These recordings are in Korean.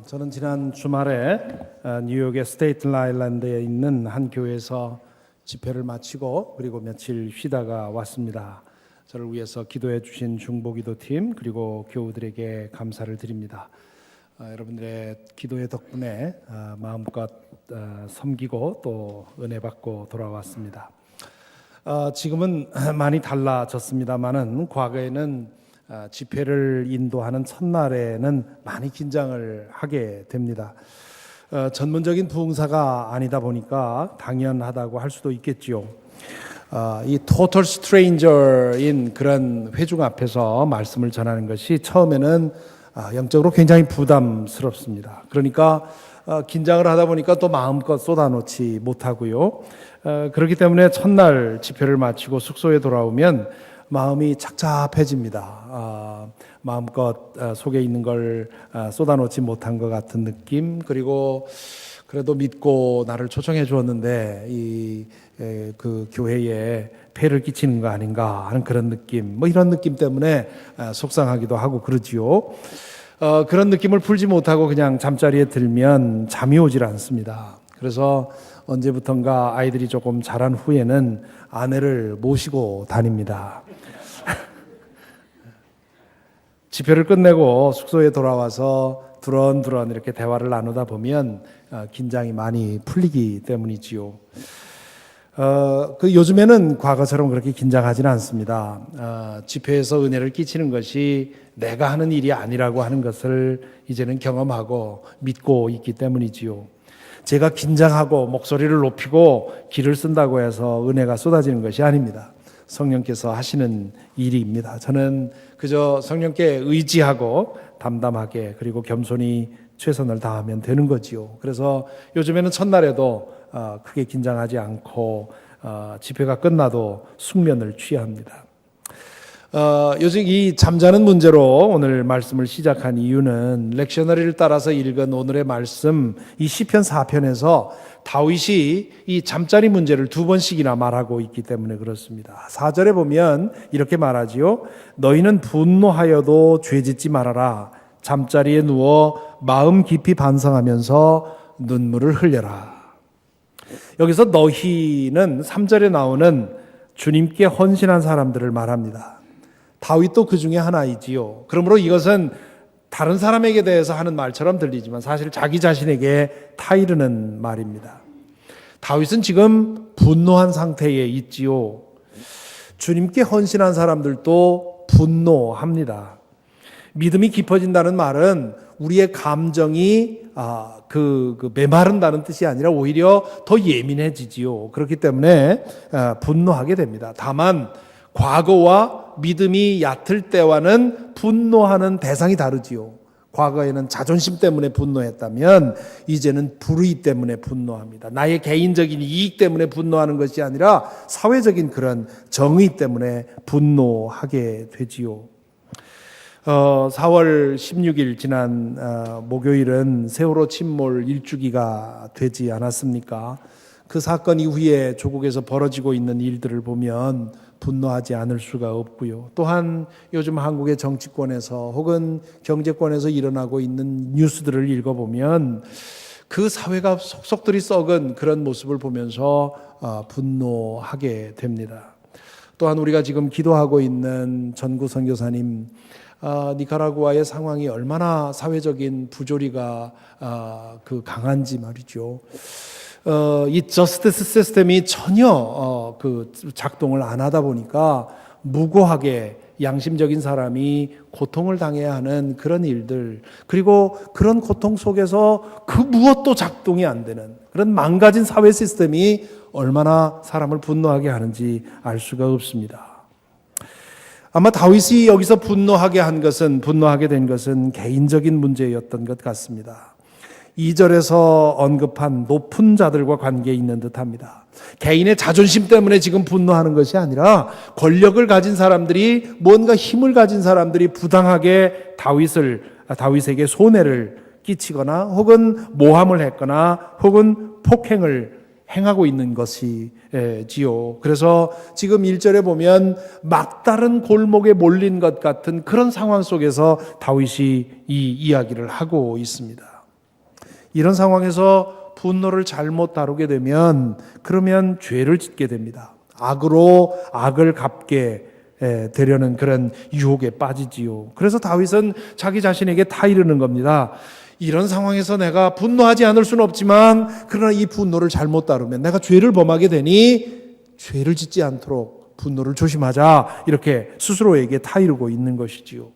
저는 지난 주말에 뉴욕의 스테이튼 아일랜드에 있는 한 교회에서 집회를 마치고 그리고 며칠 쉬다가 왔습니다. 저를 위해서 기도해 주신 중보기도팀 그리고 교우들에게 감사를 드립니다. 여러분들의 기도의 덕분에 마음껏 섬기고 또 은혜 받고 돌아왔습니다. 지금은 많이 달라졌습니다만은 과거에는 집회를 인도하는 첫날에는 많이 긴장을 하게 됩니다. 전문적인 부흥사가 아니다 보니까 당연하다고 할 수도 있겠지요. 이 total stranger인 그런 회중 앞에서 말씀을 전하는 것이 처음에는 영적으로 굉장히 부담스럽습니다. 그러니까 긴장을 하다 보니까 또 마음껏 쏟아놓지 못하고요. 그렇기 때문에 첫날 집회를 마치고 숙소에 돌아오면 마음이 착잡해집니다. 마음껏 속에 있는 걸 쏟아놓지 못한 것 같은 느낌, 그리고 그래도 믿고 나를 초청해 주었는데 그 교회에 폐를 끼치는 거 아닌가 하는 그런 느낌, 이런 느낌 때문에 속상하기도 하고 그러지요. 그런 느낌을 풀지 못하고 그냥 잠자리에 들면 잠이 오질 않습니다. 그래서 언제부턴가 아이들이 조금 자란 후에는 아내를 모시고 다닙니다. 집회를 끝내고 숙소에 돌아와서 두런두런 이렇게 대화를 나누다 보면 긴장이 많이 풀리기 때문이지요. 요즘에는 과거처럼 그렇게 긴장하지는 않습니다. 집회에서 은혜를 끼치는 것이 내가 하는 일이 아니라고 하는 것을 이제는 경험하고 믿고 있기 때문이지요. 제가 긴장하고 목소리를 높이고 기를 쓴다고 해서 은혜가 쏟아지는 것이 아닙니다. 성령께서 하시는 일입니다. 저는 그저 성령께 의지하고 담담하게 그리고 겸손히 최선을 다하면 되는 거지요. 그래서 요즘에는 첫날에도 크게 긴장하지 않고 집회가 끝나도 숙면을 취합니다. 요즘 이 잠자는 문제로 오늘 말씀을 시작한 이유는 렉셔너리를 따라서 읽은 오늘의 말씀 이 시편 4편에서 다윗이 이 잠자리 문제를 두 번씩이나 말하고 있기 때문에 그렇습니다. 4절에 보면 이렇게 말하지요. 너희는 분노하여도 죄짓지 말아라. 잠자리에 누워 마음 깊이 반성하면서 눈물을 흘려라. 여기서 너희는 3절에 나오는 주님께 헌신한 사람들을 말합니다. 다윗도 그 중에 하나이지요. 그러므로 이것은 다른 사람에게 대해서 하는 말처럼 들리지만 사실 자기 자신에게 타이르는 말입니다. 다윗은 지금 분노한 상태에 있지요. 주님께 헌신한 사람들도 분노합니다. 믿음이 깊어진다는 말은 우리의 감정이 메마른다는 뜻이 아니라 오히려 더 예민해지지요. 그렇기 때문에 분노하게 됩니다. 다만 과거와 믿음이 얕을 때와는 분노하는 대상이 다르지요. 과거에는 자존심 때문에 분노했다면 이제는 불의 때문에 분노합니다. 나의 개인적인 이익 때문에 분노하는 것이 아니라 사회적인 그런 정의 때문에 분노하게 되지요. 4월 16일 지난 목요일은 세월호 침몰 1주기가 되지 않았습니까? 그 사건 이후에 조국에서 벌어지고 있는 일들을 보면 분노하지 않을 수가 없고요. 또한 요즘 한국의 정치권에서 혹은 경제권에서 일어나고 있는 뉴스들을 읽어보면 그 사회가 속속들이 썩은 그런 모습을 보면서 분노하게 됩니다. 또한 우리가 지금 기도하고 있는 전구 선교사님, 니카라구아의 상황이 얼마나 사회적인 부조리가 강한지 말이죠. 이 저스티스 시스템이 전혀 작동을 안 하다 보니까 무고하게 양심적인 사람이 고통을 당해야 하는 그런 일들, 그리고 그런 고통 속에서 그 무엇도 작동이 안 되는 그런 망가진 사회 시스템이 얼마나 사람을 분노하게 하는지 알 수가 없습니다. 아마 다윗이 여기서 분노하게 된 것은 개인적인 문제였던 것 같습니다. 2절에서 언급한 높은 자들과 관계에 있는 듯합니다. 개인의 자존심 때문에 지금 분노하는 것이 아니라 권력을 가진 사람들이, 뭔가 힘을 가진 사람들이 부당하게 다윗에게 손해를 끼치거나 혹은 모함을 했거나 혹은 폭행을 행하고 있는 것이지요. 그래서 지금 1절에 보면 막다른 골목에 몰린 것 같은 그런 상황 속에서 다윗이 이 이야기를 하고 있습니다. 이런 상황에서 분노를 잘못 다루게 되면 그러면 죄를 짓게 됩니다. 악으로 악을 갚게 되려는 그런 유혹에 빠지지요. 그래서 다윗은 자기 자신에게 다 이르는 겁니다. 이런 상황에서 내가 분노하지 않을 수는 없지만 그러나 이 분노를 잘못 다루면 내가 죄를 범하게 되니 죄를 짓지 않도록 분노를 조심하자, 이렇게 스스로에게 타이르고 있는 것이지요.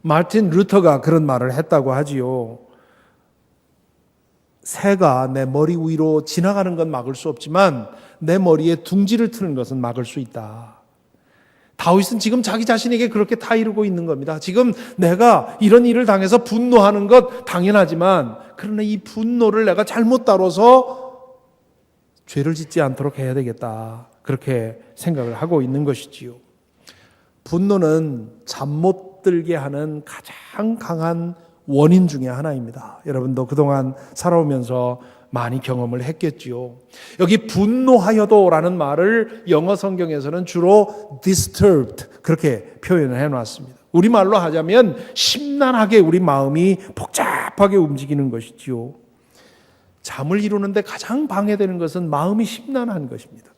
마틴 루터가 그런 말을 했다고 하지요. 새가 내 머리 위로 지나가는 건 막을 수 없지만 내 머리에 둥지를 트는 것은 막을 수 있다. 다윗은 지금 자기 자신에게 그렇게 타이르고 있는 겁니다. 지금 내가 이런 일을 당해서 분노하는 것 당연하지만 그러나 이 분노를 내가 잘못 다뤄서 죄를 짓지 않도록 해야 되겠다, 그렇게 생각을 하고 있는 것이지요. 분노는 잠 못 들게 하는 가장 강한 원인 중에 하나입니다. 여러분도 그동안 살아오면서 많이 경험을 했겠지요. 여기 분노하여도라는 말을 영어 성경에서는 주로 disturbed, 그렇게 표현을 해놨습니다. 우리말로 하자면 심란하게 우리 마음이 복잡하게 움직이는 것이지요. 잠을 이루는데 가장 방해되는 것은 마음이 심란한 것입니다.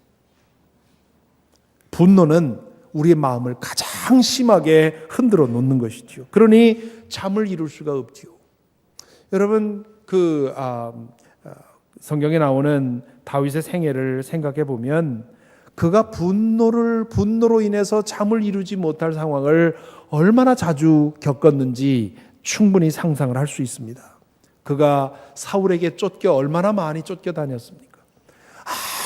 분노는 우리의 마음을 가장 심하게 흔들어 놓는 것이지요. 그러니 잠을 이룰 수가 없지요. 여러분, 성경에 나오는 다윗의 생애를 생각해 보면 그가 분노로 인해서 잠을 이루지 못할 상황을 얼마나 자주 겪었는지 충분히 상상을 할 수 있습니다. 그가 사울에게 쫓겨 얼마나 많이 쫓겨다녔습니까?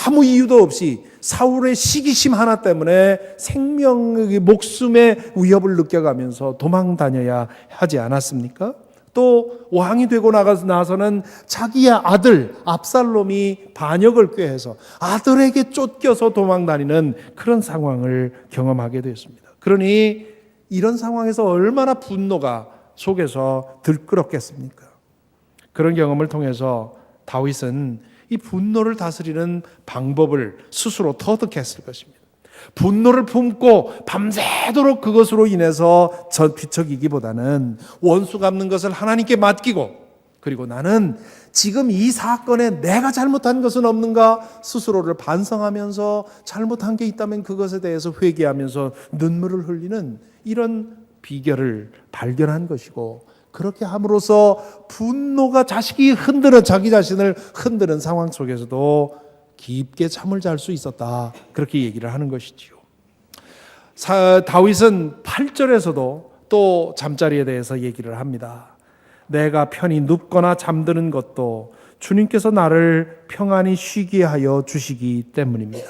아무 이유도 없이 사울의 시기심 하나 때문에 생명의 목숨의 위협을 느껴가면서 도망 다녀야 하지 않았습니까? 또 왕이 되고 나서는 자기의 아들 압살롬이 반역을 꾀해서 아들에게 쫓겨서 도망다니는 그런 상황을 경험하게 되었습니다. 그러니 이런 상황에서 얼마나 분노가 속에서 들끓었겠습니까? 그런 경험을 통해서 다윗은 이 분노를 다스리는 방법을 스스로 터득했을 것입니다. 분노를 품고 밤새도록 그것으로 인해서 뒤척이기보다는 원수 갚는 것을 하나님께 맡기고, 그리고 나는 지금 이 사건에 내가 잘못한 것은 없는가 스스로를 반성하면서 잘못한 게 있다면 그것에 대해서 회개하면서 눈물을 흘리는 이런 비결을 발견한 것이고, 그렇게 함으로써 분노가 자기 자신을 흔드는 상황 속에서도 깊게 잠을 잘 수 있었다, 그렇게 얘기를 하는 것이지요. 다윗은 8절에서도 또 잠자리에 대해서 얘기를 합니다. 내가 편히 눕거나 잠드는 것도 주님께서 나를 평안히 쉬게 하여 주시기 때문입니다.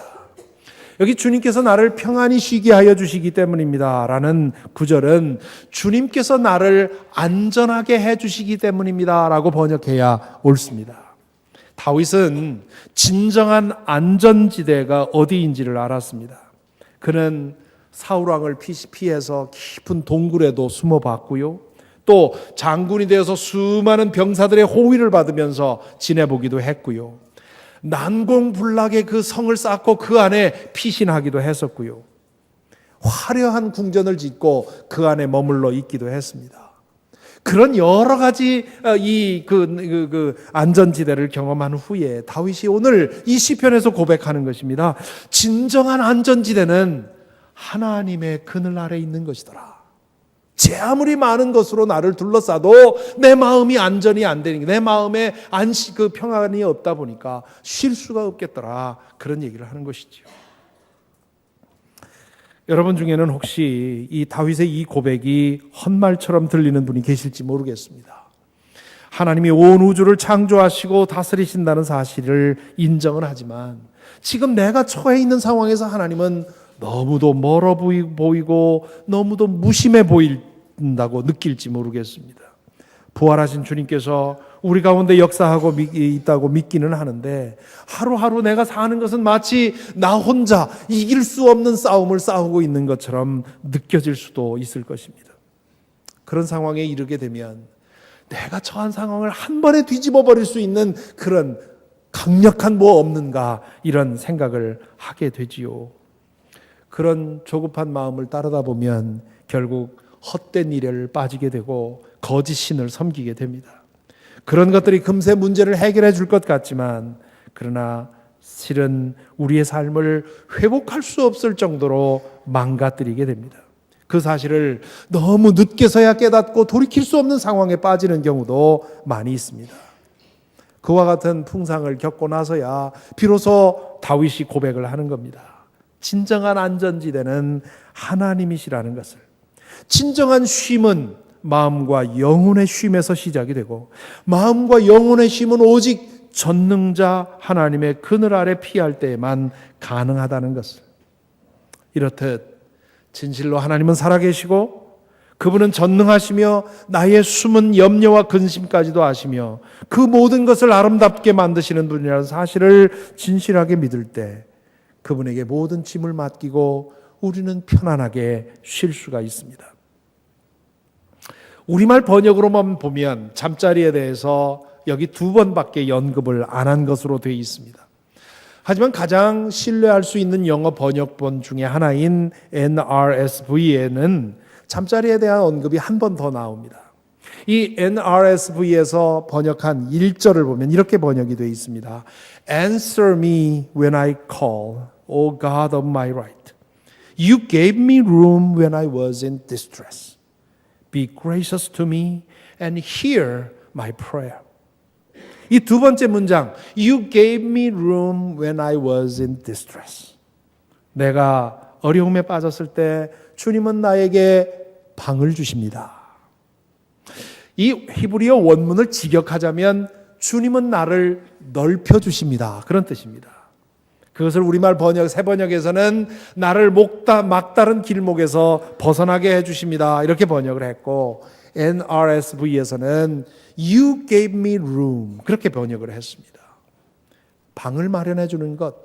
여기 주님께서 나를 평안히 쉬게 하여 주시기 때문입니다 라는 구절은 주님께서 나를 안전하게 해 주시기 때문입니다 라고 번역해야 옳습니다. 다윗은 진정한 안전지대가 어디인지를 알았습니다. 그는 사울왕을 피해서 깊은 동굴에도 숨어봤고요, 또 장군이 되어서 수많은 병사들의 호위를 받으면서 지내보기도 했고요, 난공불락의 그 성을 쌓고 그 안에 피신하기도 했었고요, 화려한 궁전을 짓고 그 안에 머물러 있기도 했습니다. 그런 여러 가지 안전지대를 경험한 후에 다윗이 오늘 이 시편에서 고백하는 것입니다. 진정한 안전지대는 하나님의 그늘 아래 있는 것이더라. 제 아무리 많은 것으로 나를 둘러싸도 내 마음이 안전이 안 되니까, 내 마음에 평안이 없다 보니까 쉴 수가 없겠더라, 그런 얘기를 하는 것이지요. 여러분 중에는 혹시 이 다윗의 이 고백이 헛말처럼 들리는 분이 계실지 모르겠습니다. 하나님이 온 우주를 창조하시고 다스리신다는 사실을 인정은 하지만 지금 내가 처해 있는 상황에서 하나님은 너무도 멀어 보이고 너무도 무심해 보인다고 느낄지 모르겠습니다. 부활하신 주님께서 우리 가운데 역사하고 있다고 믿기는 하는데 하루하루 내가 사는 것은 마치 나 혼자 이길 수 없는 싸움을 싸우고 있는 것처럼 느껴질 수도 있을 것입니다. 그런 상황에 이르게 되면 내가 처한 상황을 한 번에 뒤집어 버릴 수 있는 그런 강력한 뭐 없는가 이런 생각을 하게 되지요. 그런 조급한 마음을 따르다 보면 결국 헛된 일에 빠지게 되고 거짓 신을 섬기게 됩니다. 그런 것들이 금세 문제를 해결해 줄 것 같지만 그러나 실은 우리의 삶을 회복할 수 없을 정도로 망가뜨리게 됩니다. 그 사실을 너무 늦게서야 깨닫고 돌이킬 수 없는 상황에 빠지는 경우도 많이 있습니다. 그와 같은 풍상을 겪고 나서야 비로소 다윗이 고백을 하는 겁니다. 진정한 안전지대는 하나님이시라는 것을. 진정한 쉼은 마음과 영혼의 쉼에서 시작이 되고 마음과 영혼의 쉼은 오직 전능자 하나님의 그늘 아래 피할 때에만 가능하다는 것을. 이렇듯 진실로 하나님은 살아계시고 그분은 전능하시며 나의 숨은 염려와 근심까지도 아시며 그 모든 것을 아름답게 만드시는 분이라는 사실을 진실하게 믿을 때 그분에게 모든 짐을 맡기고 우리는 편안하게 쉴 수가 있습니다. 우리말 번역으로만 보면 잠자리에 대해서 여기 2번밖에 언급을 안 한 것으로 되어 있습니다. 하지만 가장 신뢰할 수 있는 영어 번역본 중에 하나인 NRSV에는 잠자리에 대한 언급이 한 번 더 나옵니다. 이 NRSV에서 번역한 1절을 보면 이렇게 번역이 되어 있습니다. Answer me when I call, O God of my right. You gave me room when I was in distress. Be gracious to me and hear my prayer. 이 2번째 문장, You gave me room when I was in distress. 내가 어려움에 빠졌을 때 주님은 나에게 방을 주십니다. 이 히브리어 원문을 직역하자면 주님은 나를 넓혀 주십니다. 그런 뜻입니다. 그것을 우리말 번역, 새 번역에서는 나를 막다른 길목에서 벗어나게 해주십니다. 이렇게 번역을 했고 NRSV에서는 You gave me room 그렇게 번역을 했습니다. 방을 마련해 주는 것,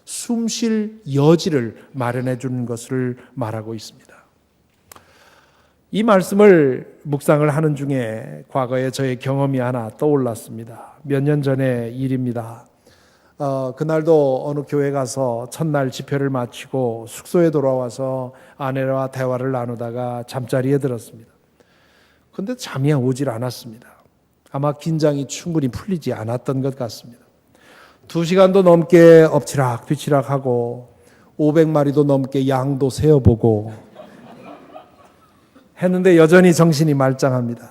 숨 쉴 여지를 마련해 주는 것을 말하고 있습니다. 이 말씀을 묵상을 하는 중에 과거에 저의 경험이 하나 떠올랐습니다. 몇 년 전의 일입니다. 그날도 어느 교회 가서 첫날 집회를 마치고 숙소에 돌아와서 아내와 대화를 나누다가 잠자리에 들었습니다. 그런데 잠이 오질 않았습니다. 아마 긴장이 충분히 풀리지 않았던 것 같습니다. 2시간도 넘게 엎치락 뒤치락 하고 500마리도 넘게 양도 세어보고 했는데 여전히 정신이 말짱합니다.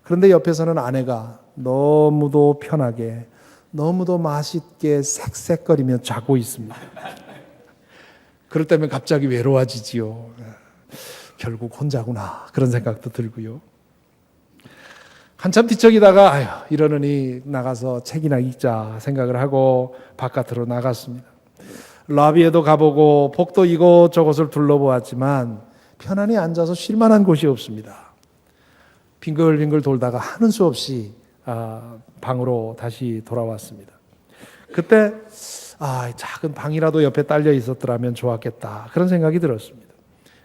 그런데 옆에서는 아내가 너무도 편하게 너무도 맛있게 색색거리며 자고 있습니다. 그럴 때면 갑자기 외로워지지요. 결국 혼자구나 그런 생각도 들고요. 한참 뒤척이다가 아휴 이러느니 나가서 책이나 읽자 생각을 하고 바깥으로 나갔습니다. 러비에도 가보고 복도 이곳저곳을 둘러보았지만 편안히 앉아서 쉴 만한 곳이 없습니다. 빙글빙글 돌다가 하는 수 없이 방으로 다시 돌아왔습니다. 그때 작은 방이라도 옆에 딸려 있었더라면 좋았겠다 그런 생각이 들었습니다.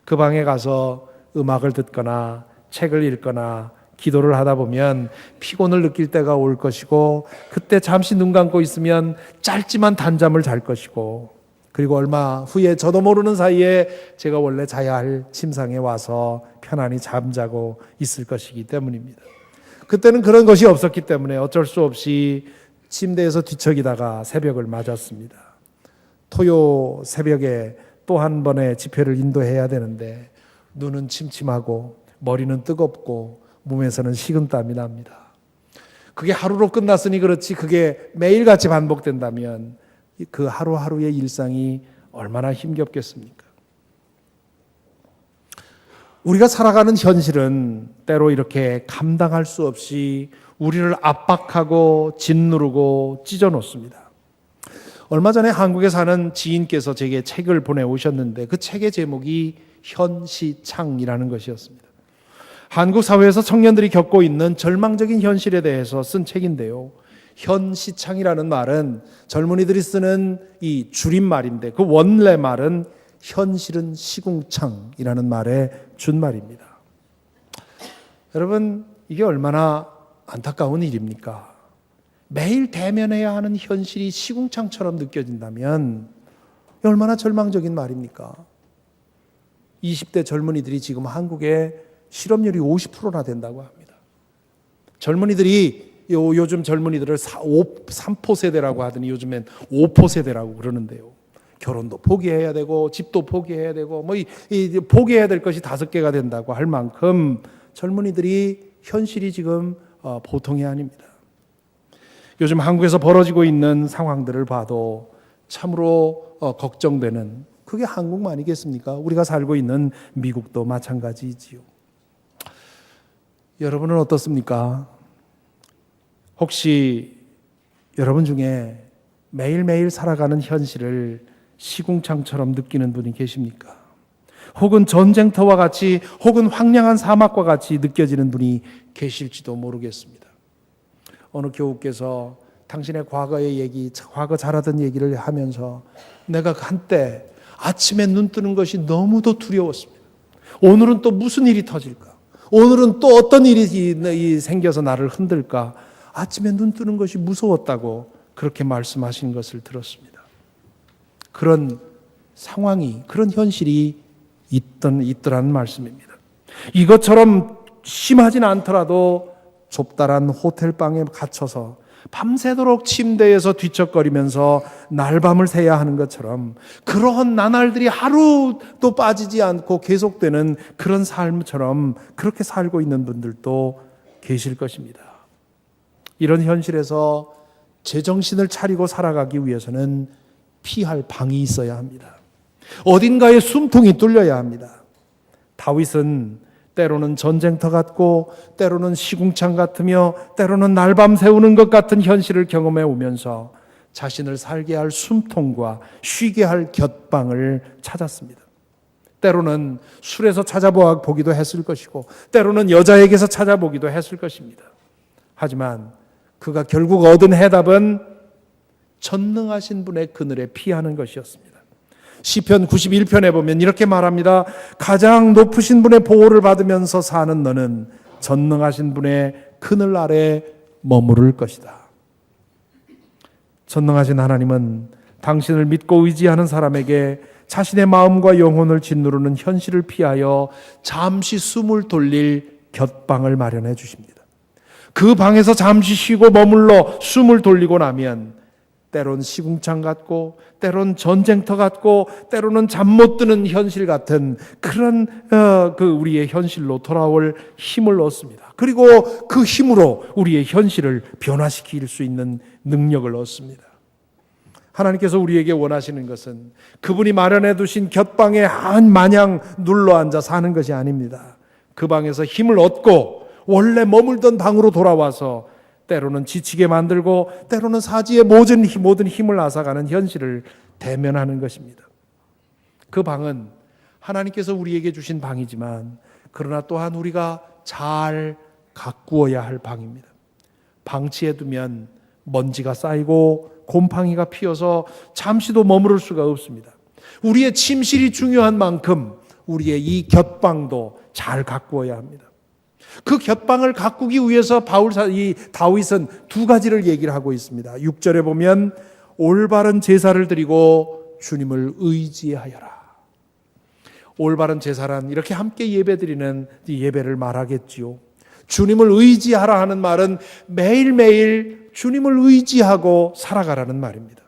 그 방에 가서 음악을 듣거나 책을 읽거나 기도를 하다 보면 피곤을 느낄 때가 올 것이고 그때 잠시 눈 감고 있으면 짧지만 단잠을 잘 것이고 그리고 얼마 후에 저도 모르는 사이에 제가 원래 자야 할 침상에 와서 편안히 잠자고 있을 것이기 때문입니다. 그때는 그런 것이 없었기 때문에 어쩔 수 없이 침대에서 뒤척이다가 새벽을 맞았습니다. 토요 새벽에 또 한 번의 집회를 인도해야 되는데 눈은 침침하고 머리는 뜨겁고 몸에서는 식은땀이 납니다. 그게 하루로 끝났으니 그렇지 그게 매일같이 반복된다면 그 하루하루의 일상이 얼마나 힘겹겠습니까? 우리가 살아가는 현실은 때로 이렇게 감당할 수 없이 우리를 압박하고 짓누르고 찢어놓습니다. 얼마 전에 한국에 사는 지인께서 제게 책을 보내오셨는데 그 책의 제목이 현시창이라는 것이었습니다. 한국 사회에서 청년들이 겪고 있는 절망적인 현실에 대해서 쓴 책인데요. 현시창이라는 말은 젊은이들이 쓰는 이 줄임말인데 그 원래 말은 현실은 시궁창이라는 말의 준말입니다. 여러분 이게 얼마나 안타까운 일입니까? 매일 대면해야 하는 현실이 시궁창처럼 느껴진다면 얼마나 절망적인 말입니까? 20대 젊은이들이 지금 한국의 실업률이 50%나 된다고 합니다. 젊은이들이 요즘 젊은이들을 3포 세대라고 하더니 요즘엔 5포 세대라고 그러는데요. 결혼도 포기해야 되고 집도 포기해야 되고 포기해야 될 것이 5개가 된다고 할 만큼 젊은이들이 현실이 지금 보통이 아닙니다. 요즘 한국에서 벌어지고 있는 상황들을 봐도 참으로 걱정되는, 그게 한국만이겠습니까? 우리가 살고 있는 미국도 마찬가지지요. 여러분은 어떻습니까? 혹시 여러분 중에 매일매일 살아가는 현실을 시궁창처럼 느끼는 분이 계십니까? 혹은 전쟁터와 같이, 혹은 황량한 사막과 같이 느껴지는 분이 계실지도 모르겠습니다. 어느 교우께서 당신의 과거의 얘기, 과거 잘하던 얘기를 하면서 내가 한때 아침에 눈 뜨는 것이 너무도 두려웠습니다. 오늘은 또 무슨 일이 터질까? 오늘은 또 어떤 일이 생겨서 나를 흔들까? 아침에 눈 뜨는 것이 무서웠다고 그렇게 말씀하신 것을 들었습니다. 그런 상황이, 그런 현실이 있더라는 말씀입니다. 이것처럼 심하진 않더라도 좁다란 호텔방에 갇혀서 밤새도록 침대에서 뒤척거리면서 날밤을 새야 하는 것처럼 그러한 나날들이 하루도 빠지지 않고 계속되는 그런 삶처럼 그렇게 살고 있는 분들도 계실 것입니다. 이런 현실에서 제정신을 차리고 살아가기 위해서는 피할 방이 있어야 합니다. 어딘가에 숨통이 뚫려야 합니다. 다윗은 때로는 전쟁터 같고 때로는 시궁창 같으며 때로는 날밤 새우는 것 같은 현실을 경험해 오면서 자신을 살게 할 숨통과 쉬게 할 곁방을 찾았습니다. 때로는 술에서 찾아보기도 했을 것이고 때로는 여자에게서 찾아보기도 했을 것입니다. 하지만 그가 결국 얻은 해답은 전능하신 분의 그늘에 피하는 것이었습니다. 시편 91편에 보면 이렇게 말합니다. 가장 높으신 분의 보호를 받으면서 사는 너는 전능하신 분의 그늘 아래 머무를 것이다. 전능하신 하나님은 당신을 믿고 의지하는 사람에게 자신의 마음과 영혼을 짓누르는 현실을 피하여 잠시 숨을 돌릴 곁방을 마련해 주십니다. 그 방에서 잠시 쉬고 머물러 숨을 돌리고 나면 때론 시궁창 같고 때론 전쟁터 같고 때로는 잠 못 드는 현실 같은 그런 우리의 현실로 돌아올 힘을 얻습니다. 그리고 그 힘으로 우리의 현실을 변화시킬 수 있는 능력을 얻습니다. 하나님께서 우리에게 원하시는 것은 그분이 마련해 두신 곁방에 마냥 눌러앉아 사는 것이 아닙니다. 그 방에서 힘을 얻고 원래 머물던 방으로 돌아와서 때로는 지치게 만들고 때로는 사지의 모든 힘을 앗아가는 현실을 대면하는 것입니다. 그 방은 하나님께서 우리에게 주신 방이지만 그러나 또한 우리가 잘 가꾸어야 할 방입니다. 방치해 두면 먼지가 쌓이고 곰팡이가 피어서 잠시도 머무를 수가 없습니다. 우리의 침실이 중요한 만큼 우리의 이 곁방도 잘 가꾸어야 합니다. 그 곁방을 가꾸기 위해서 다윗은 두 가지를 얘기를 하고 있습니다. 6절에 보면 올바른 제사를 드리고 주님을 의지하여라. 올바른 제사란 이렇게 함께 예배드리는 예배를 말하겠지요. 주님을 의지하라 하는 말은 매일매일 주님을 의지하고 살아가라는 말입니다.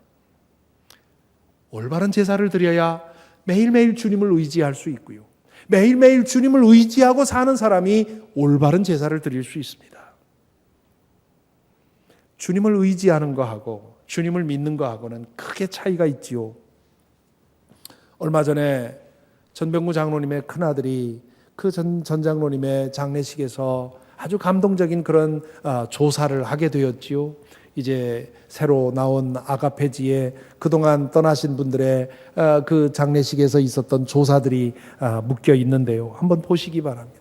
올바른 제사를 드려야 매일매일 주님을 의지할 수 있고요. 매일매일 주님을 의지하고 사는 사람이 올바른 제사를 드릴 수 있습니다. 주님을 의지하는 거하고 주님을 믿는 거하고는 크게 차이가 있지요. 얼마 전에 전병구 장로님의 큰아들이 그 전 장로님의 장례식에서 아주 감동적인 그런 조사를 하게 되었지요. 이제 새로 나온 아가페지에 그동안 떠나신 분들의 그 장례식에서 있었던 조사들이 묶여 있는데요. 한번 보시기 바랍니다.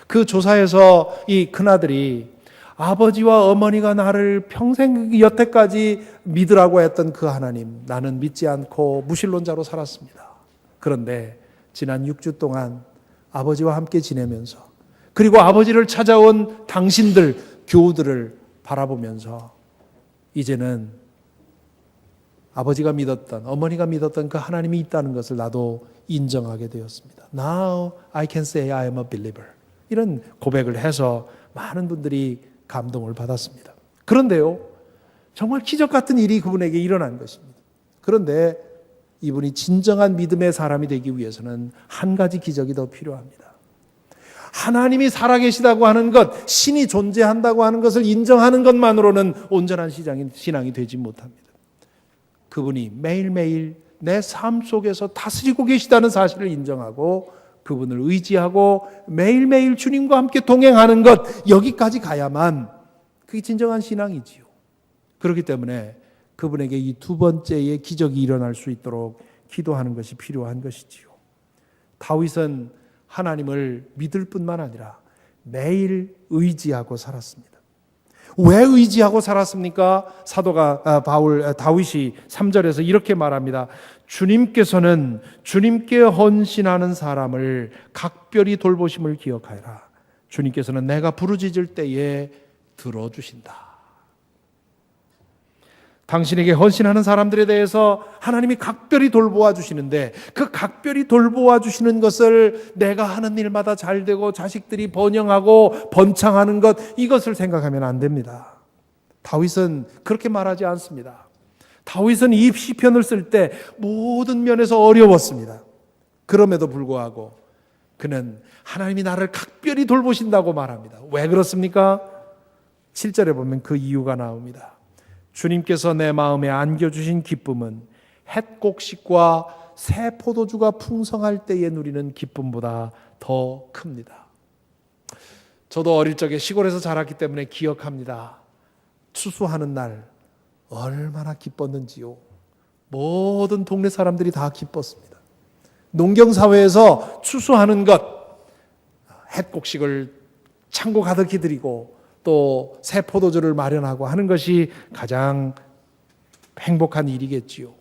그 조사에서 이 큰아들이 아버지와 어머니가 나를 평생 여태까지 믿으라고 했던 그 하나님, 나는 믿지 않고 무신론자로 살았습니다. 그런데 지난 6주 동안 아버지와 함께 지내면서 그리고 아버지를 찾아온 당신들, 교우들을 바라보면서 이제는 아버지가 믿었던, 어머니가 믿었던 그 하나님이 있다는 것을 나도 인정하게 되었습니다. Now I can say I am a believer. 이런 고백을 해서 많은 분들이 감동을 받았습니다. 그런데요, 정말 기적 같은 일이 그분에게 일어난 것입니다. 그런데 이분이 진정한 믿음의 사람이 되기 위해서는 한 가지 기적이 더 필요합니다. 하나님이 살아계시다고 하는 것, 신이 존재한다고 하는 것을 인정하는 것만으로는 온전한 신앙이 되지 못합니다. 그분이 매일매일 내 삶 속에서 다스리고 계시다는 사실을 인정하고 그분을 의지하고 매일매일 주님과 함께 동행하는 것, 여기까지 가야만 그게 진정한 신앙이지요. 그렇기 때문에 그분에게 이 두 번째의 기적이 일어날 수 있도록 기도하는 것이 필요한 것이지요. 다윗은 하나님을 믿을 뿐만 아니라 매일 의지하고 살았습니다. 왜 의지하고 살았습니까? 다윗이 3절에서 이렇게 말합니다. 주님께서는 주님께 헌신하는 사람을 각별히 돌보심을 기억하여라. 주님께서는 내가 부르짖을 때에 들어주신다. 당신에게 헌신하는 사람들에 대해서 하나님이 각별히 돌보아 주시는데 그 각별히 돌보아 주시는 것을 내가 하는 일마다 잘 되고 자식들이 번영하고 번창하는 것, 이것을 생각하면 안 됩니다. 다윗은 그렇게 말하지 않습니다. 다윗은 이 시편을 쓸 때 모든 면에서 어려웠습니다. 그럼에도 불구하고 그는 하나님이 나를 각별히 돌보신다고 말합니다. 왜 그렇습니까? 7절에 보면 그 이유가 나옵니다. 주님께서 내 마음에 안겨주신 기쁨은 햇곡식과 새 포도주가 풍성할 때에 누리는 기쁨보다 더 큽니다. 저도 어릴 적에 시골에서 자랐기 때문에 기억합니다. 추수하는 날 얼마나 기뻤는지요. 모든 동네 사람들이 다 기뻤습니다. 농경사회에서 추수하는 것, 햇곡식을 창고 가득히 드리고 또 새 포도주를 마련하고 하는 것이 가장 행복한 일이겠지요.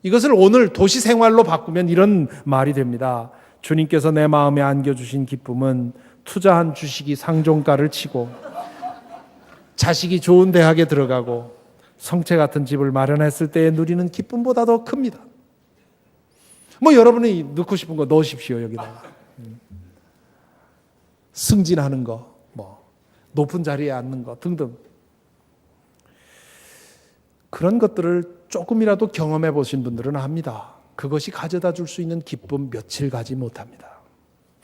이것을 오늘 도시 생활로 바꾸면 이런 말이 됩니다. 주님께서 내 마음에 안겨주신 기쁨은 투자한 주식이 상종가를 치고 자식이 좋은 대학에 들어가고 성체 같은 집을 마련했을 때에 누리는 기쁨보다 더 큽니다. 여러분이 넣고 싶은 거 넣으십시오. 여기다가 승진하는 거, 높은 자리에 앉는 것 등등, 그런 것들을 조금이라도 경험해 보신 분들은 압니다. 그것이 가져다 줄 수 있는 기쁨 며칠 가지 못합니다.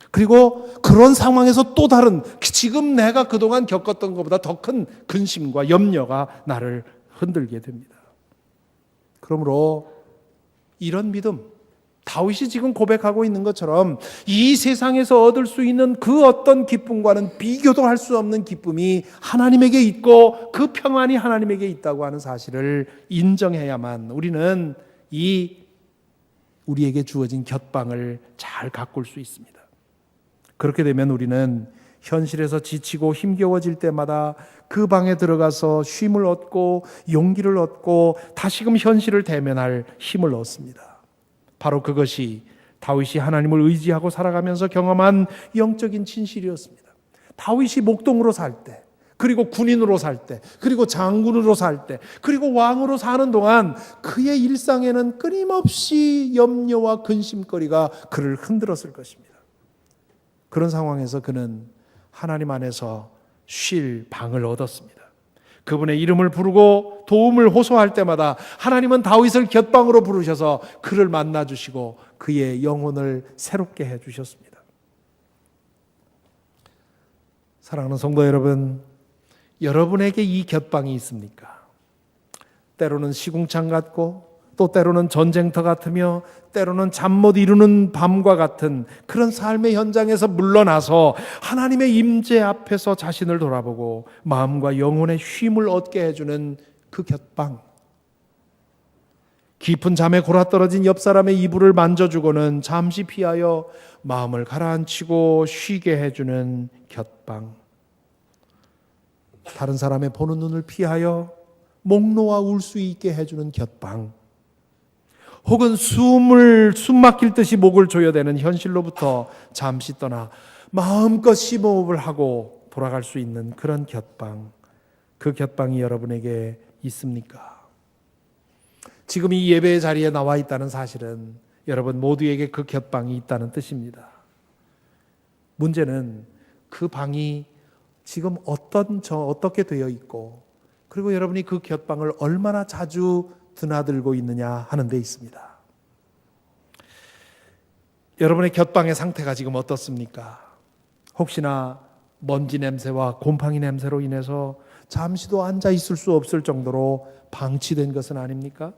그리고 그런 상황에서 또 다른, 지금 내가 그동안 겪었던 것보다 더 큰 근심과 염려가 나를 흔들게 됩니다. 그러므로 이런 믿음, 다윗이 지금 고백하고 있는 것처럼 이 세상에서 얻을 수 있는 그 어떤 기쁨과는 비교도 할 수 없는 기쁨이 하나님에게 있고 그 평안이 하나님에게 있다고 하는 사실을 인정해야만 우리는 우리에게 주어진 곁방을 잘 가꿀 수 있습니다. 그렇게 되면 우리는 현실에서 지치고 힘겨워질 때마다 그 방에 들어가서 쉼을 얻고 용기를 얻고 다시금 현실을 대면할 힘을 얻습니다. 바로 그것이 다윗이 하나님을 의지하고 살아가면서 경험한 영적인 진실이었습니다. 다윗이 목동으로 살 때, 그리고 군인으로 살 때, 그리고 장군으로 살 때, 그리고 왕으로 사는 동안 그의 일상에는 끊임없이 염려와 근심거리가 그를 흔들었을 것입니다. 그런 상황에서 그는 하나님 안에서 쉴 방을 얻었습니다. 그분의 이름을 부르고 도움을 호소할 때마다 하나님은 다윗을 곁방으로 부르셔서 그를 만나주시고 그의 영혼을 새롭게 해주셨습니다. 사랑하는 성도 여러분, 여러분에게 이 곁방이 있습니까? 때로는 시궁창 같고 또 때로는 전쟁터 같으며 때로는 잠 못 이루는 밤과 같은 그런 삶의 현장에서 물러나서 하나님의 임재 앞에서 자신을 돌아보고 마음과 영혼의 쉼을 얻게 해주는 그 곁방, 깊은 잠에 골아떨어진 옆 사람의 이불을 만져주고는 잠시 피하여 마음을 가라앉히고 쉬게 해주는 곁방, 다른 사람의 보는 눈을 피하여 목 놓아 울 수 있게 해주는 곁방, 혹은 숨 막힐 듯이 목을 조여대는 현실로부터 잠시 떠나 마음껏 심호흡을 하고 돌아갈 수 있는 그런 곁방, 그 곁방이 여러분에게 있습니까? 지금 이 예배의 자리에 나와 있다는 사실은 여러분 모두에게 그 곁방이 있다는 뜻입니다. 문제는 그 방이 지금 어떻게 되어 있고, 그리고 여러분이 그 곁방을 얼마나 자주 드나들고 있느냐 하는 데 있습니다. 여러분의 곁방의 상태가 지금 어떻습니까? 혹시나 먼지 냄새와 곰팡이 냄새로 인해서 잠시도 앉아 있을 수 없을 정도로 방치된 것은 아닙니까?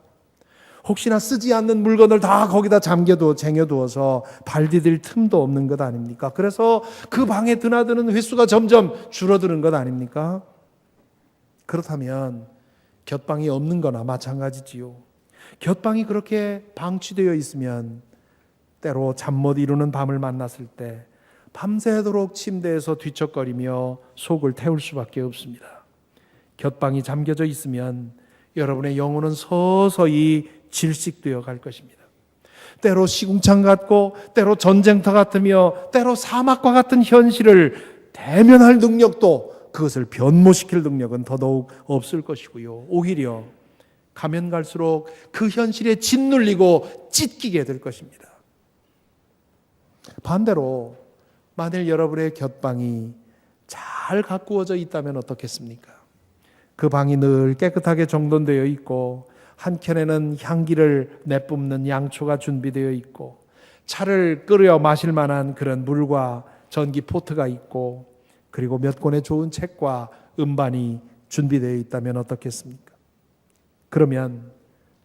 혹시나 쓰지 않는 물건을 다 거기다 쟁여두어서 발 디딜 틈도 없는 것 아닙니까? 그래서 그 방에 드나드는 횟수가 점점 줄어드는 것 아닙니까? 그렇다면 곁방이 없는 거나 마찬가지지요. 곁방이 그렇게 방치되어 있으면 때로 잠 못 이루는 밤을 만났을 때 밤새도록 침대에서 뒤척거리며 속을 태울 수밖에 없습니다. 곁방이 잠겨져 있으면 여러분의 영혼은 서서히 질식되어 갈 것입니다. 때로 시궁창 같고, 때로 전쟁터 같으며, 때로 사막과 같은 현실을 대면할 능력도, 그것을 변모시킬 능력은 더더욱 없을 것이고요. 오히려 가면 갈수록 그 현실에 짓눌리고 찢기게 될 것입니다. 반대로 만일 여러분의 곁방이 잘 가꾸어져 있다면 어떻겠습니까? 그 방이 늘 깨끗하게 정돈되어 있고, 한켠에는 향기를 내뿜는 양초가 준비되어 있고, 차를 끓여 마실 만한 그런 물과 전기 포트가 있고, 그리고 몇 권의 좋은 책과 음반이 준비되어 있다면 어떻겠습니까? 그러면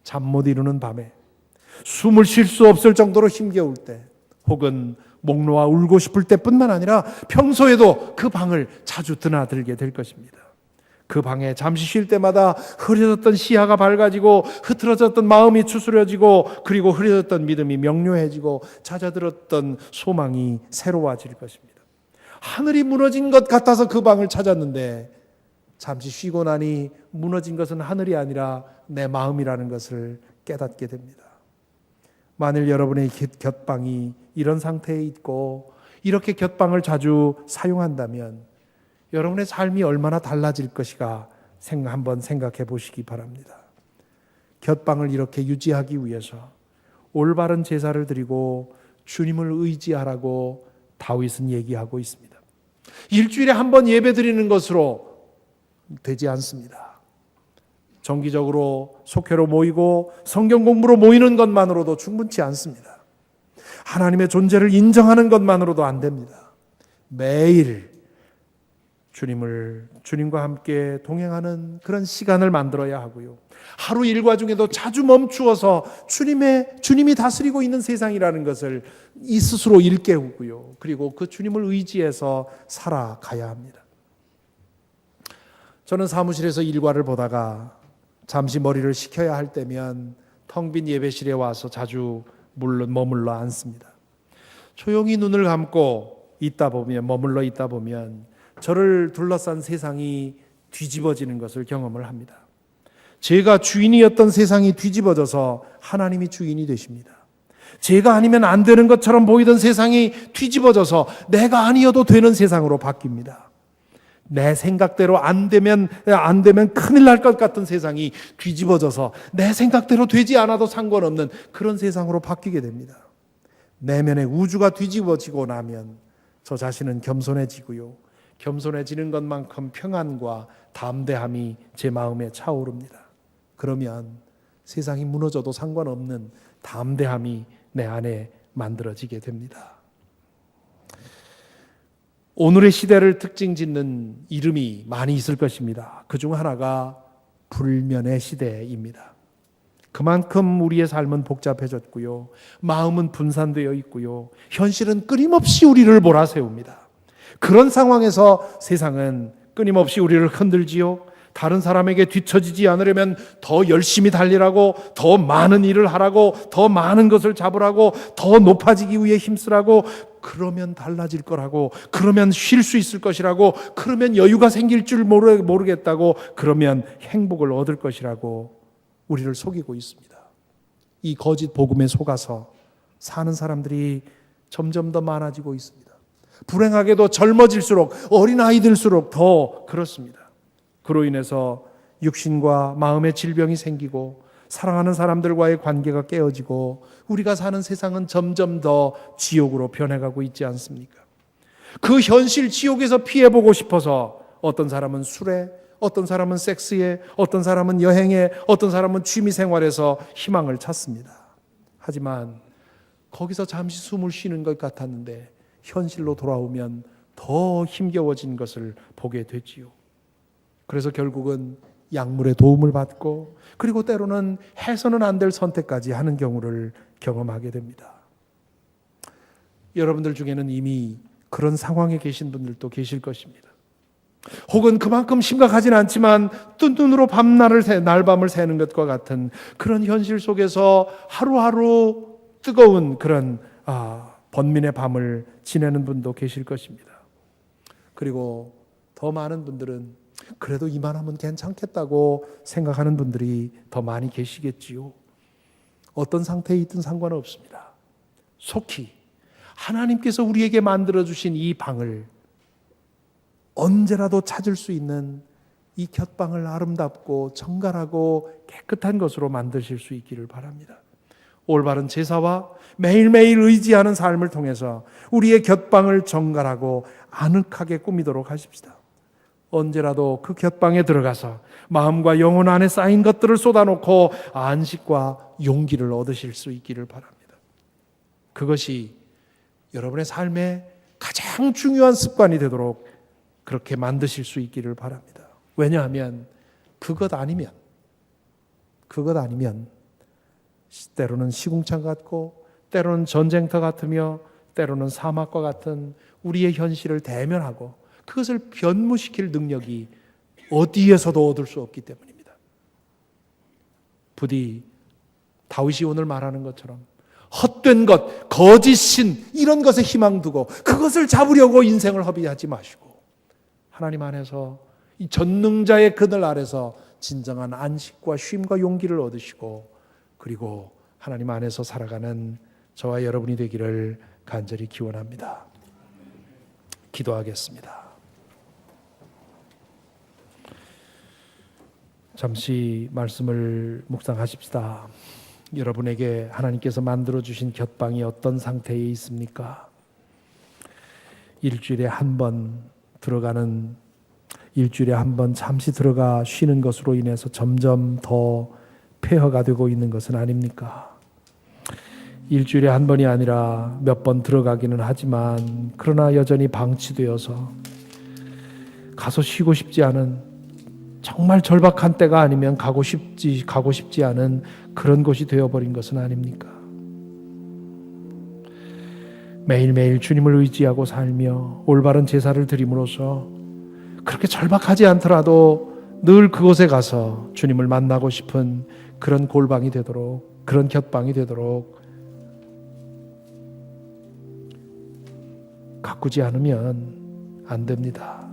잠 못 이루는 밤에, 숨을 쉴 수 없을 정도로 힘겨울 때, 혹은 목 놓아 울고 싶을 때뿐만 아니라 평소에도 그 방을 자주 드나들게 될 것입니다. 그 방에 잠시 쉴 때마다 흐려졌던 시야가 밝아지고, 흐트러졌던 마음이 추스려지고, 그리고 흐려졌던 믿음이 명료해지고, 찾아들었던 소망이 새로워질 것입니다. 하늘이 무너진 것 같아서 그 방을 찾았는데 잠시 쉬고 나니 무너진 것은 하늘이 아니라 내 마음이라는 것을 깨닫게 됩니다. 만일 여러분의 곁방이 이런 상태에 있고 이렇게 곁방을 자주 사용한다면 여러분의 삶이 얼마나 달라질 것이가 한번 생각해 보시기 바랍니다. 곁방을 이렇게 유지하기 위해서 올바른 제사를 드리고 주님을 의지하라고 다윗은 얘기하고 있습니다. 일주일에 한 번 예배 드리는 것으로 되지 않습니다. 정기적으로 속회로 모이고 성경 공부로 모이는 것만으로도 충분치 않습니다. 하나님의 존재를 인정하는 것만으로도 안 됩니다. 매일 주님과 함께 동행하는 그런 시간을 만들어야 하고요. 하루 일과 중에도 자주 멈추어서 주님이 다스리고 있는 세상이라는 것을 이 스스로 일깨우고요. 그리고 그 주님을 의지해서 살아가야 합니다. 저는 사무실에서 일과를 보다가 잠시 머리를 식혀야 할 때면 텅 빈 예배실에 와서 자주 머물러 앉습니다. 조용히 눈을 감고 머물러 있다 보면 저를 둘러싼 세상이 뒤집어지는 것을 경험을 합니다. 제가 주인이었던 세상이 뒤집어져서 하나님이 주인이 되십니다. 제가 아니면 안 되는 것처럼 보이던 세상이 뒤집어져서 내가 아니어도 되는 세상으로 바뀝니다. 내 생각대로 안 되면 큰일 날 것 같은 세상이 뒤집어져서 내 생각대로 되지 않아도 상관없는 그런 세상으로 바뀌게 됩니다. 내면의 우주가 뒤집어지고 나면 저 자신은 겸손해지고요. 겸손해지는 것만큼 평안과 담대함이 제 마음에 차오릅니다. 그러면 세상이 무너져도 상관없는 담대함이 내 안에 만들어지게 됩니다. 오늘의 시대를 특징 짓는 이름이 많이 있을 것입니다. 그중 하나가 불면의 시대입니다. 그만큼 우리의 삶은 복잡해졌고요. 마음은 분산되어 있고요. 현실은 끊임없이 우리를 몰아세웁니다. 그런 상황에서 세상은 끊임없이 우리를 흔들지요. 다른 사람에게 뒤처지지 않으려면 더 열심히 달리라고, 더 많은 일을 하라고, 더 많은 것을 잡으라고, 더 높아지기 위해 힘쓰라고, 그러면 달라질 거라고, 그러면 쉴 수 있을 것이라고, 그러면 여유가 생길 줄 모르겠다고, 그러면 행복을 얻을 것이라고 우리를 속이고 있습니다. 이 거짓 복음에 속아서 사는 사람들이 점점 더 많아지고 있습니다. 불행하게도 젊어질수록, 어린아이들수록 더 그렇습니다. 그로 인해서 육신과 마음의 질병이 생기고 사랑하는 사람들과의 관계가 깨어지고 우리가 사는 세상은 점점 더 지옥으로 변해가고 있지 않습니까? 그 현실 지옥에서 피해보고 싶어서 어떤 사람은 술에, 어떤 사람은 섹스에, 어떤 사람은 여행에, 어떤 사람은 취미생활에서 희망을 찾습니다. 하지만 거기서 잠시 숨을 쉬는 것 같았는데 현실로 돌아오면 더 힘겨워진 것을 보게 되지요. 그래서 결국은 약물의 도움을 받고 그리고 때로는 해서는 안 될 선택까지 하는 경우를 경험하게 됩니다. 여러분들 중에는 이미 그런 상황에 계신 분들도 계실 것입니다. 혹은 그만큼 심각하진 않지만 뜬 눈으로 날밤을 새는 것과 같은 그런 현실 속에서 하루하루 뜨거운 그런 번민의 밤을 지내는 분도 계실 것입니다. 그리고 더 많은 분들은 그래도 이만하면 괜찮겠다고 생각하는 분들이 더 많이 계시겠지요. 어떤 상태에 있든 상관없습니다. 속히 하나님께서 우리에게 만들어주신 이 방을 언제라도 찾을 수 있는 이 곁방을 아름답고 정갈하고 깨끗한 것으로 만드실 수 있기를 바랍니다. 올바른 제사와 매일매일 의지하는 삶을 통해서 우리의 곁방을 정갈하고 아늑하게 꾸미도록 하십시다. 언제라도 그 곁방에 들어가서 마음과 영혼 안에 쌓인 것들을 쏟아놓고 안식과 용기를 얻으실 수 있기를 바랍니다. 그것이 여러분의 삶의 가장 중요한 습관이 되도록 그렇게 만드실 수 있기를 바랍니다. 왜냐하면 그것 아니면 때로는 시궁창 같고 때로는 전쟁터 같으며 때로는 사막과 같은 우리의 현실을 대면하고 그것을 변무시킬 능력이 어디에서도 얻을 수 없기 때문입니다. 부디 다윗이 오늘 말하는 것처럼 헛된 것, 거짓신 이런 것에 희망 두고 그것을 잡으려고 인생을 허비하지 마시고 하나님 안에서 이 전능자의 그늘 아래서 진정한 안식과 쉼과 용기를 얻으시고 그리고 하나님 안에서 살아가는 저와 여러분이 되기를 간절히 기원합니다. 기도하겠습니다. 잠시 말씀을 묵상하십시다. 여러분에게 하나님께서 만들어주신 곁방이 어떤 상태에 있습니까? 일주일에 한 번 잠시 들어가 쉬는 것으로 인해서 점점 더 폐허가 되고 있는 것은 아닙니까? 일주일에 한 번이 아니라 몇 번 들어가기는 하지만 그러나 여전히 방치되어서 가서 쉬고 싶지 않은 정말 절박한 때가 아니면 가고 싶지 않은 그런 곳이 되어버린 것은 아닙니까? 매일매일 주님을 의지하고 살며 올바른 제사를 드림으로써 그렇게 절박하지 않더라도 늘 그곳에 가서 주님을 만나고 싶은 그런 골방이 되도록, 그런 곁방이 되도록 가꾸지 않으면 안 됩니다.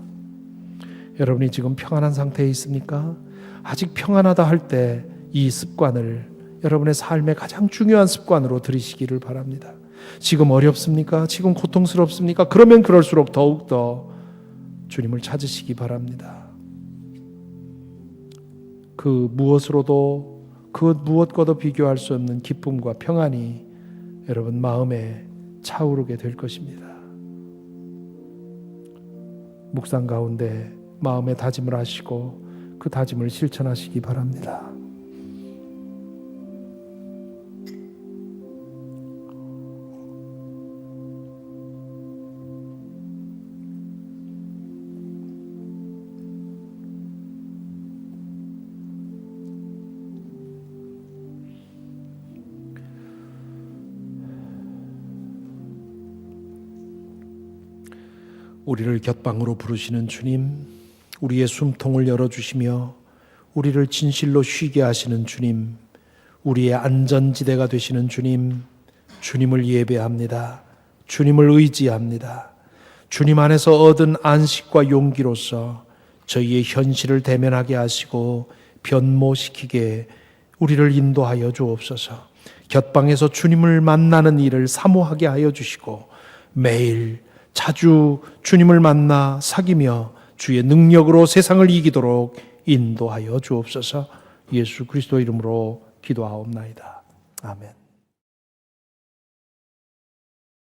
여러분이 지금 평안한 상태에 있습니까? 아직 평안하다 할 때 이 습관을 여러분의 삶의 가장 중요한 습관으로 들이시기를 바랍니다. 지금 어렵습니까? 지금 고통스럽습니까? 그러면 그럴수록 더욱더 주님을 찾으시기 바랍니다. 그 무엇으로도 그 무엇과도 비교할 수 없는 기쁨과 평안이 여러분 마음에 차오르게 될 것입니다. 묵상 가운데 마음의 다짐을 하시고 그 다짐을 실천하시기 바랍니다. 우리를 곁방으로 부르시는 주님, 우리의 숨통을 열어주시며 우리를 진실로 쉬게 하시는 주님, 우리의 안전지대가 되시는 주님, 주님을 예배합니다. 주님을 의지합니다. 주님 안에서 얻은 안식과 용기로서 저희의 현실을 대면하게 하시고 변모시키게 우리를 인도하여 주옵소서. 곁방에서 주님을 만나는 일을 사모하게 하여 주시고 매일 자주 주님을 만나 사귀며 주의 능력으로 세상을 이기도록 인도하여 주옵소서. 예수 그리스도 이름으로 기도하옵나이다. 아멘.